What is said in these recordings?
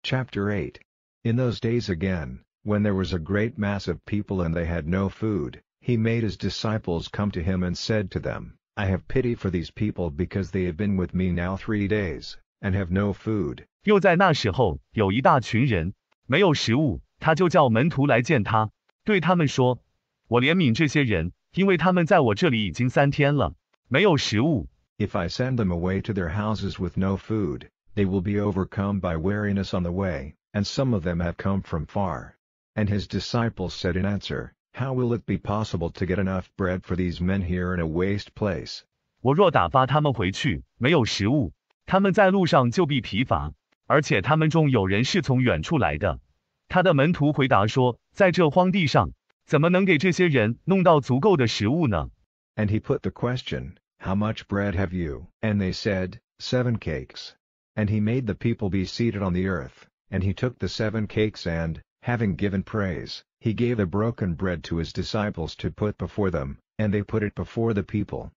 Chapter 8. In those days again, when there was a great mass of people and they had no food, he made his disciples come to him and said to them, I have pity for these people because they have been with me now 3 days, and have no food. 又在那时候，有一大群人，没有食物，他就叫门徒来见他，对他们说：我怜悯这些人，因为他们在我这里已经3天了，没有食物。If I send them away to their houses with no food, they will be overcome by weariness on the way, and some of them have come from far. And his disciples said in answer, How will it be possible to get enough bread for these men here in a waste place? 我若打发他们回去，没有食物，他们在路上就必疲乏，而且他们中有人是从远处来的。他的门徒回答说，在这荒地上，怎么能给这些人弄到足够的食物呢？ And he put the question, How much bread have you? And they said, 7 cakes. And he made the people be seated on the earth, and he took the 7 cakes and, having given praise, he gave the broken bread to his disciples to put before them, and they put it before the people.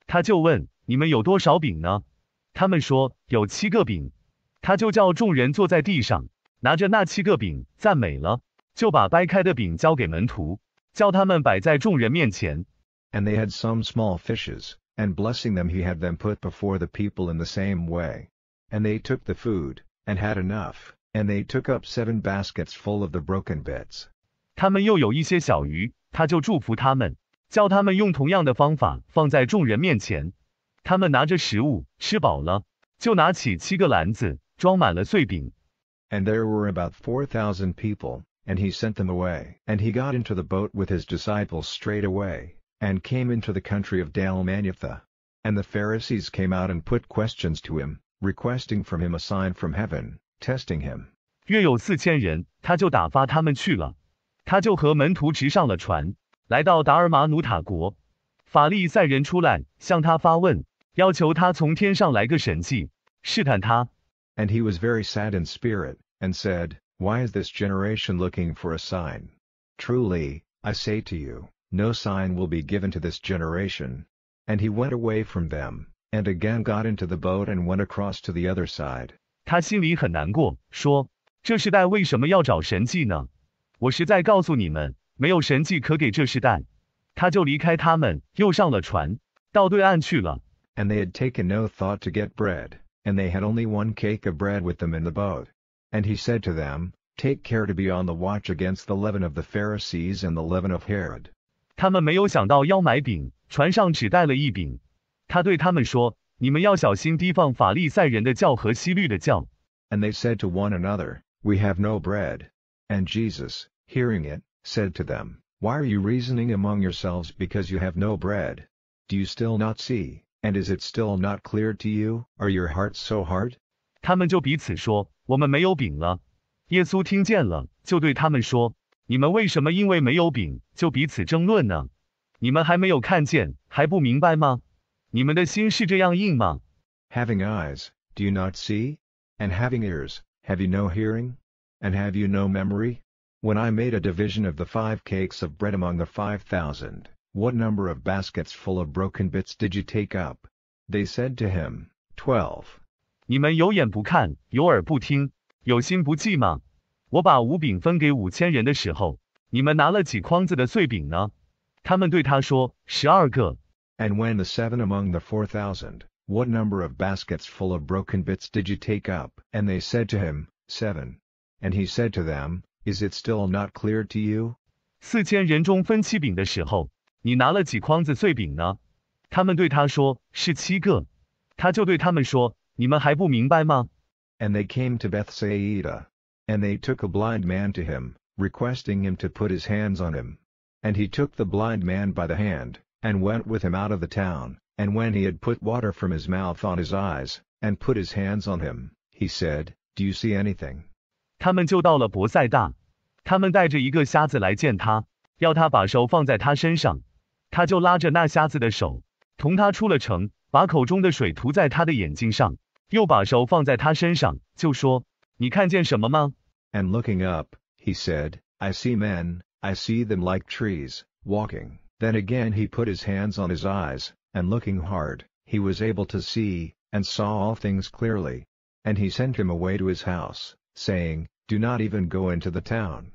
他就问，你们有多少饼呢？他们说，有7个饼。他就叫众人坐在地上，拿着那7个饼，赞美了，就把掰开的饼交给门徒，叫他们摆在众人面前。And they had some small fishes, and blessing them he had them put before the people in the same way. And they took the food, and had enough, and they took up 7 baskets full of the broken bits. 他们又有一些小鱼，他就祝福他们，叫他们用同样的方法放在众人面前。他们拿着食物，吃饱了，就拿起7个篮子，装满了碎饼。And there were about 4,000 people, and he sent them away. And he got into the boat with his disciples straight away, and came into the country of Dalmanutha. And the Pharisees came out and put questions to him, requesting from him a sign from heaven, testing him. 约有4000人，他就打发他们去了。他就和门徒直上了船，来到达尔马努塔国。法利赛人出来，向他发问，要求他从天上来个神迹，试探他。And he was very sad in spirit, and said, Why is this generation looking for a sign? Truly, I say to you, no sign will be given to this generation. And he went away from them, and again got into the boat and went across to the other side. 他心里很难过，说：这世代为什么要找神迹呢？我实在告诉你们，没有神迹可给这世代。他就离开他们，又上了船，到对岸去了。And they had taken no thought to get bread, and they had only 1 cake of bread with them in the boat. And he said to them, Take care to be on the watch against the leaven of the Pharisees and the leaven of Herod. 他们没有想到要买饼，船上只带了1饼。他对他们说：你们要小心提防法利赛人的教和希律的教。And they said to one another, We have no bread. And Jesus, hearing it, said to them, Why are you reasoning among yourselves because you have no bread? Do you still not see, and is it still not clear to you? Are your hearts so hard? 他们就彼此说：我们没有饼了。耶稣听见了，就对他们说：你们为什么因为没有饼，就彼此争论呢？你们还没有看见，还不明白吗？你们的心是这样硬吗？ Having eyes, do you not see? And having ears, have you no hearing? And have you no memory? When I made a division of the 5 cakes of bread among the 5,000, what number of baskets full of broken bits did you take up? They said to him, 12. 你们有眼不看，有耳不听，有心不记吗？我把5饼分给5000人的时候，你们拿了几筐子的碎饼呢？他们对他说：12个。And when the 7 among the 4,000, what number of baskets full of broken bits did you take up? And they said to him, 7. And he said to them, Is it still not clear to you? 4000人中分7饼的时候，你拿了几筐子碎饼呢？他们对他说：是7个。他就对他们说：你们还不明白吗？ And they came to Bethsaida. And they took a blind man to him, requesting him to put his hands on him. And he took the blind man by the hand, and went with him out of the town, and when he had put water from his mouth on his eyes, and put his hands on him, he said, Do you see anything? 他们就到了伯赛大，他们带着一个瞎子来见他，要他把手放在他身上。他就拉着那瞎子的手，同他出了城，把口中的水涂在他的眼睛上，又把手放在他身上，就说：你看见什么吗？ And looking up, he said, I see men, I see them like trees, walking. Then again he put his hands on his eyes, and looking hard, he was able to see, and saw all things clearly. And he sent him away to his house, saying, "Do not even go into the town."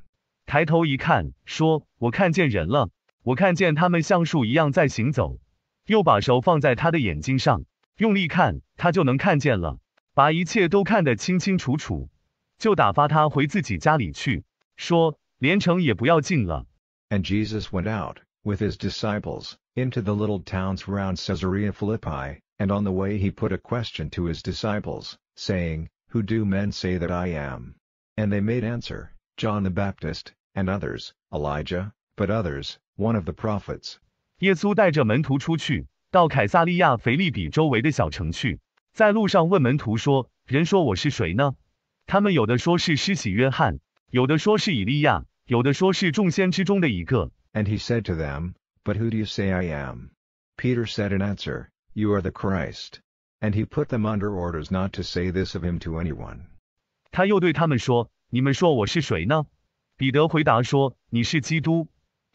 抬头一看，说：我看见人了，我看见他们像树一样在行走。又把手放在他的眼睛上，用力看，他就能看见了，把一切都看得清清楚楚。就打发他回自己家里去，说：连城也不要进了。And Jesus went out, with his disciples, into the little towns round Caesarea Philippi, and on the way he put a question to his disciples, saying, Who do men say that I am? And they made answer, John the Baptist, and others, Elijah, but others, one of the prophets. 耶稣带着门徒出去，到凯撒利亚腓立比周围的小城去，在路上问门徒说：人说我是谁呢？他们有的说是施洗约翰，有的说是以利亚，有的说是众先知中的一个。And he said to them, But who do you say I am? Peter said in answer, You are the Christ. And he put them under orders not to say this of him to anyone. 他又对他们说：你们说我是谁呢？彼得回答说：你是基督。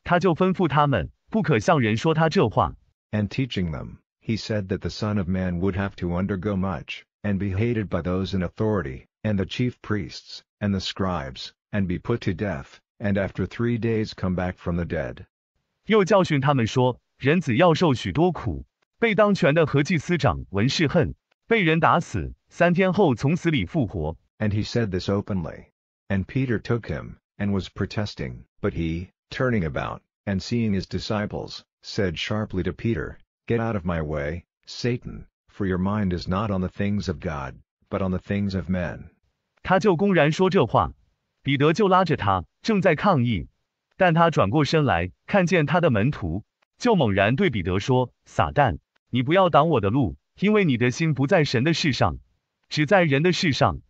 他就吩咐他们，不可向人说他这话。And teaching them, he said that the Son of Man would have to undergo much, and be hated by those in authority, and the chief priests, and the scribes, and be put to death, and after 3 days come back from the dead. 又教训他们说：人子要受许多苦，被当权的和祭司长文士恨，被人打死，3天后从死里复活。And he said this openly. And Peter took him, and was protesting, but he, turning about, and seeing his disciples, said sharply to Peter, Get out of my way, Satan, for your mind is not on the things of God, but on the things of men. 他就公然说这话，彼得就拉着他，正在抗议，但他转过身来，看见他的门徒，就猛然对彼得说：撒旦，你不要挡我的路，因为你的心不在神的事上，只在人的事上。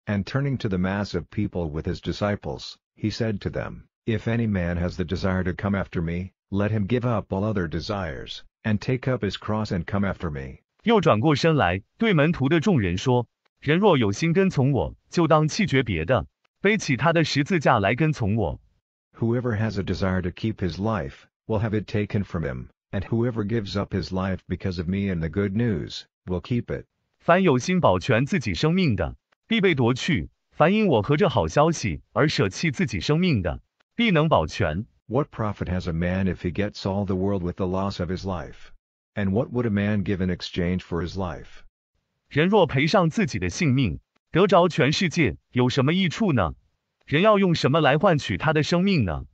And turning to the mass of people with his disciples, he said to them, If any man has the desire to come after me, let him give up all other desires, and take up his cross and come after me. 又转过身来，对门徒的众人说：人若有心跟从我，就当弃绝别的，背起他的十字架来跟从我。Whoever has a desire to keep his life, will have it taken from him, and whoever gives up his life because of me and the good news, will keep it. 凡有心保全自己生命的，必被夺去；凡因我和这好消息而舍弃自己生命的，必能保全。What profit has a man if he gets all the world with the loss of his life? And what would a man give in exchange for his life? 人若赔上自己的性命，得着全世界，有什么益处呢？人要用什么来换取他的生命呢？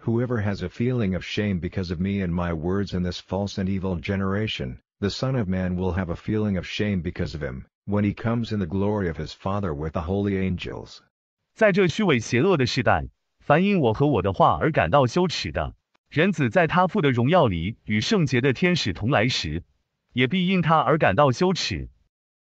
Whoever has a feeling of shame because of me and my words in this false and evil generation, the Son of Man will have a feeling of shame because of him, when he comes in the glory of his Father with the holy angels. 在这虚伪邪恶的时代，凡因我和我的话而感到羞耻的，人子在他父的荣耀里与圣洁的天使同来时，也必因他而感到羞耻。